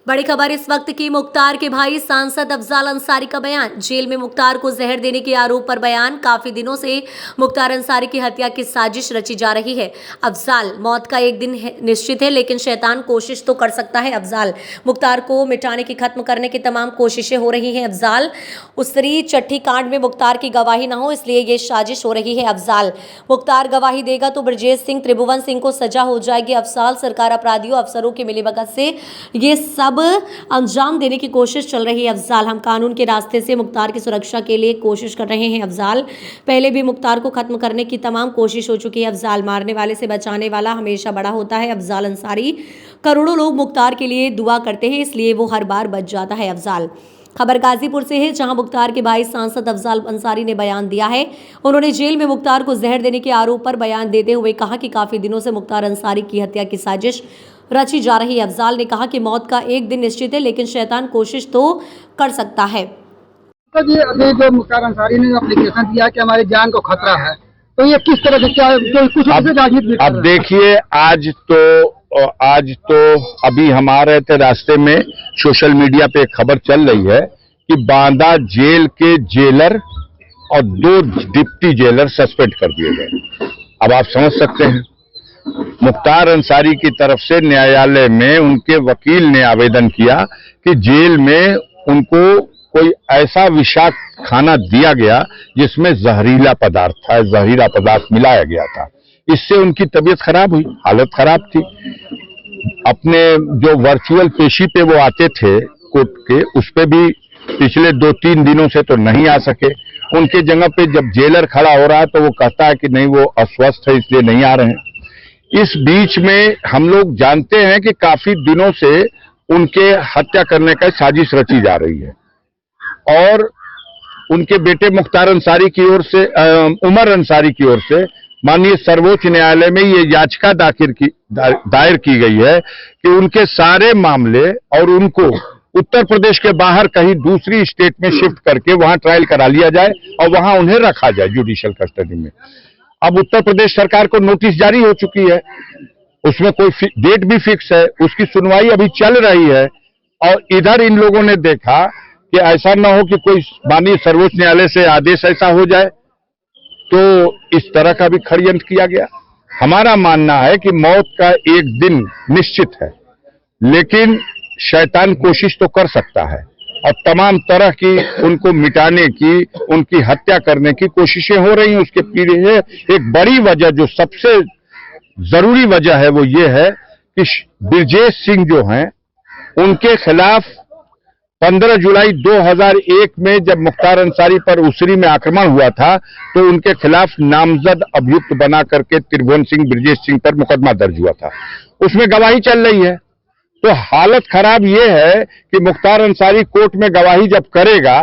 बड़ी खबर इस वक्त की। मुख्तार के भाई सांसद अफजाल अंसारी का बयान। जेल में मुख्तार को जहर देने के आरोप पर बयान। काफी दिनों से मुख्तार अंसारी की हत्या की साजिश रची जा रही है। अफजाल, मौत का एक दिन निश्चित है, लेकिन शैतान कोशिश तो कर सकता है। अफजाल, मुख्तार को मिटाने की, खत्म करने की तमाम कोशिशें हो रही हैं। अफजाल, उसरी चट्टी कांड में मुख्तार की गवाही ना हो, इसलिए ये साजिश हो रही है। अफजाल, मुख्तार गवाही देगा तो ब्रजेश सिंह, त्रिभुवन सिंह को सजा हो जाएगी। अफजाल, सरकार अपराधियों, अफसरों की मिलीभगत से ये सब अंजाम देने की कोशिश चल रही है। अफजाल, हम कानून के रास्ते से मुख्तार की सुरक्षा के लिए कोशिश कर रहे हैं। अफजाल, पहले भी मुख्तार को खत्म करने की तमाम कोशिश हो चुकी है। अफजाल, मारने वाले से बचाने वाला हमेशा बड़ा होता है। अफजाल अंसारी, करोड़ों लोग मुख्तार के लिए दुआ करते हैं, इसलिए वो हर बार बच जाता है। अफजाल, खबर गाजीपुर से है, जहां मुख्तार के भाई सांसद अफजाल अंसारी ने बयान दिया है। उन्होंने जेल में मुख्तार को जहर देने के आरोप पर बयान देते हुए कहा कि काफी दिनों से मुख्तार अंसारी की हत्या की साजिश रची जा रही है। अफजाल ने कहा कि मौत का एक दिन निश्चित है, लेकिन शैतान कोशिश तो कर सकता है। तो ये अभी जो मुख्तार अंसारी ने एप्लीकेशन दिया कि हमारी जान को खतरा है, तो ये किस तरह से, क्या कुछ राजनीति? अब देखिए, आज तो अभी हमारे रास्ते में सोशल मीडिया पे एक खबर चल रही है कि बांदा जेल के जेलर और 2 डिप्टी जेलर सस्पेंड कर दिए गए। अब आप समझ सकते हैं, मुख्तार अंसारी की तरफ से न्यायालय में उनके वकील ने आवेदन किया कि जेल में उनको कोई ऐसा विषाक्त खाना दिया गया जिसमें जहरीला पदार्थ मिलाया गया था। इससे उनकी तबीयत खराब हुई, हालत खराब थी। अपने जो वर्चुअल पेशी पे वो आते थे कोर्ट के, उस पे भी पिछले 2-3 दिनों से तो नहीं आ सके। उनके जगह पे जब जेलर खड़ा हो रहा है तो वो कहता है कि नहीं, वो अस्वस्थ है इसलिए नहीं आ रहे हैं। इस बीच में हम लोग जानते हैं कि काफी दिनों से उनके हत्या करने का साजिश रची जा रही है और उनके बेटे मुख्तार अंसारी की ओर से, उमर अंसारी की ओर से माननीय सर्वोच्च न्यायालय में ये याचिका दायर की गई है कि उनके सारे मामले और उनको उत्तर प्रदेश के बाहर कहीं दूसरी स्टेट में शिफ्ट करके वहां ट्रायल करा लिया जाए और वहां उन्हें रखा जाए जुडिशियल कस्टडी में। अब उत्तर प्रदेश सरकार को नोटिस जारी हो चुकी है, उसमें कोई डेट भी फिक्स है, उसकी सुनवाई अभी चल रही है। और इधर इन लोगों ने देखा कि ऐसा ना हो कि कोई माननीय सर्वोच्च न्यायालय से आदेश ऐसा हो जाए, तो इस तरह का भी षड्यंत्र किया गया। हमारा मानना है कि मौत का एक दिन निश्चित है, लेकिन शैतान कोशिश तो कर सकता है और तमाम तरह की उनको मिटाने की, उनकी हत्या करने की कोशिशें हो रही हैं। उसके पीछे एक बड़ी वजह, जो सबसे जरूरी वजह है, वो ये है कि ब्रजेश सिंह जो हैं, उनके खिलाफ 15 जुलाई 2001 में जब मुख्तार अंसारी पर उसरी में आक्रमण हुआ था तो उनके खिलाफ नामजद अभियुक्त बना करके त्रिभुवन सिंह, ब्रजेश सिंह पर मुकदमा दर्ज हुआ था। उसमें गवाही चल रही है। तो हालत खराब यह है कि मुख्तार अंसारी कोर्ट में गवाही जब करेगा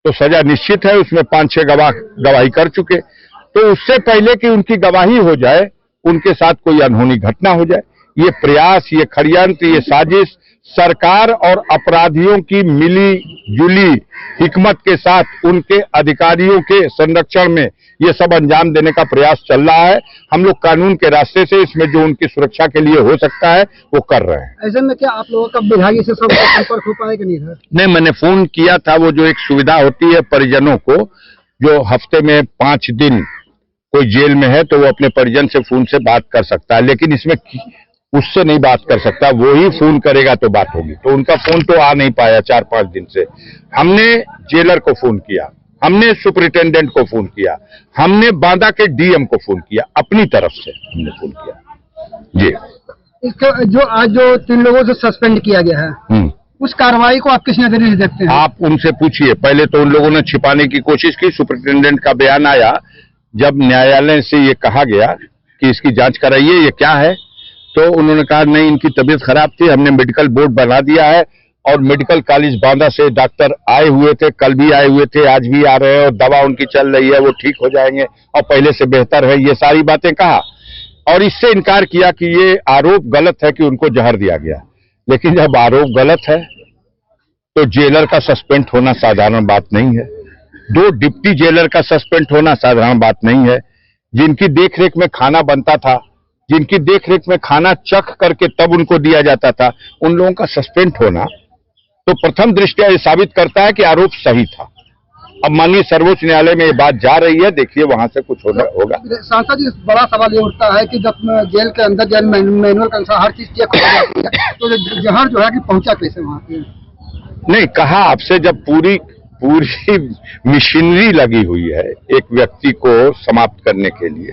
तो सजा निश्चित है। उसमें 5-6 गवाह गवाही कर चुके, तो उससे पहले कि उनकी गवाही हो जाए, उनके साथ कोई अनहोनी घटना हो जाए, ये प्रयास, ये षड्यंत्र, ये साजिश सरकार और अपराधियों की मिली जुली हिकमत के साथ उनके अधिकारियों के संरक्षण में ये सब अंजाम देने का प्रयास चल रहा है। हम लोग कानून के रास्ते से इसमें जो उनकी सुरक्षा के लिए हो सकता है वो कर रहे हैं। ऐसे में क्या आप लोगों का विभागीय से संपर्क हो पाएगा? नहीं सर, नहीं, मैंने फोन किया था। वो जो एक सुविधा होती है परिजनों को, जो हफ्ते में 5 दिन कोई जेल में है तो वो अपने परिजन से फोन से बात कर सकता है, लेकिन इसमें उससे नहीं बात कर सकता, वो ही फोन करेगा तो बात होगी। तो उनका फोन तो आ नहीं पाया 4-5 दिन से। हमने जेलर को फोन किया, हमने सुपरिटेंडेंट को फोन किया, हमने बांदा के डीएम को फोन किया, अपनी तरफ से हमने फोन किया जी। जो आज जो 3 लोगों से सस्पेंड किया गया है, उस कार्रवाई को आप किस नजरिए से देखते हैं? आप उनसे पूछिए। पहले तो उन लोगों ने छिपाने की कोशिश की। सुपरिटेंडेंट का बयान आया जब न्यायालय से ये कहा गया कि इसकी जांच कराइए, ये क्या है, तो उन्होंने कहा नहीं, इनकी तबीयत खराब थी, हमने मेडिकल बोर्ड बना दिया है और मेडिकल कॉलेज बांदा से डॉक्टर आए हुए थे, कल भी आए हुए थे, आज भी आ रहे हैं और दवा उनकी चल रही है, वो ठीक हो जाएंगे और पहले से बेहतर है। ये सारी बातें कहा और इससे इनकार किया कि ये आरोप गलत है कि उनको जहर दिया गया। लेकिन जब आरोप गलत है तो जेलर का सस्पेंड होना साधारण बात नहीं है। 2 डिप्टी जेलर का सस्पेंड होना साधारण बात नहीं है। जिनकी देखरेख में खाना बनता था जिनकी देखरेख में खाना चख करके तब उनको दिया जाता था, उन लोगों का सस्पेंड होना तो प्रथम दृष्टया ये साबित करता है कि आरोप सही था। अब माननीय सर्वोच्च न्यायालय में ये बात जा रही है, देखिए वहां से कुछ होगा। सांसद जी, बड़ा सवाल ये उठता है कि जब जेल के अंदर जेल मैनुअल के अनुसार हर चीज चेक हो जाती है, तो जहर जो है कि पहुंचा कैसे वहाँ पे? नहीं, कहा आपसे, जब पूरी मशीनरी लगी हुई है एक व्यक्ति को समाप्त करने के लिए,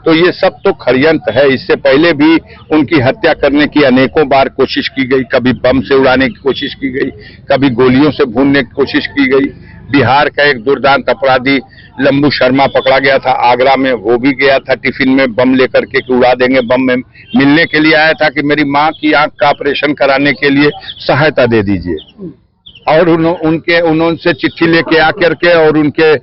तो ये सब तो षड्यंत्र है। इससे पहले भी उनकी हत्या करने की अनेकों बार कोशिश की गई, कभी बम से उड़ाने की कोशिश की गई, कभी गोलियों से भूनने की कोशिश की गई। बिहार का एक दुर्दांत अपराधी लंबू शर्मा पकड़ा गया था आगरा में, वो भी गया था टिफिन में बम लेकर के कि उड़ा देंगे बम में। मिलने के लिए आया था कि मेरी माँ की आंख का ऑपरेशन कराने के लिए सहायता दे दीजिए, और उन्होंने चिट्ठी लेके आकर के और उनके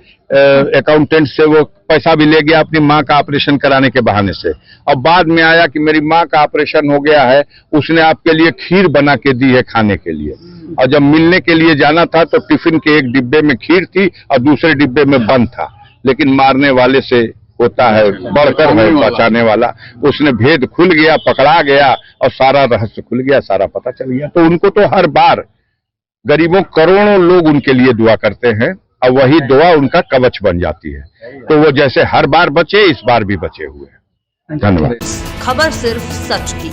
अकाउंटेंट से वो पैसा भी ले गया अपनी माँ का ऑपरेशन कराने के बहाने से। और बाद में आया कि मेरी माँ का ऑपरेशन हो गया है, उसने आपके लिए खीर बना के दी है खाने के लिए। और जब मिलने के लिए जाना था तो टिफिन के एक डिब्बे में खीर थी और दूसरे डिब्बे में बंद था, लेकिन मारने वाले से होता है बढ़कर है बचाने वाला। उसने भेद खुल गया, पकड़ा गया और सारा रहस्य खुल गया, सारा पता चल गया। तो उनको तो हर बार गरीबों करोड़ों लोग उनके लिए दुआ करते हैं और वही दुआ उनका कवच बन जाती है। तो वो जैसे हर बार बचे, इस बार भी बचे हुए हैं। धन्यवाद। खबर सिर्फ सच की।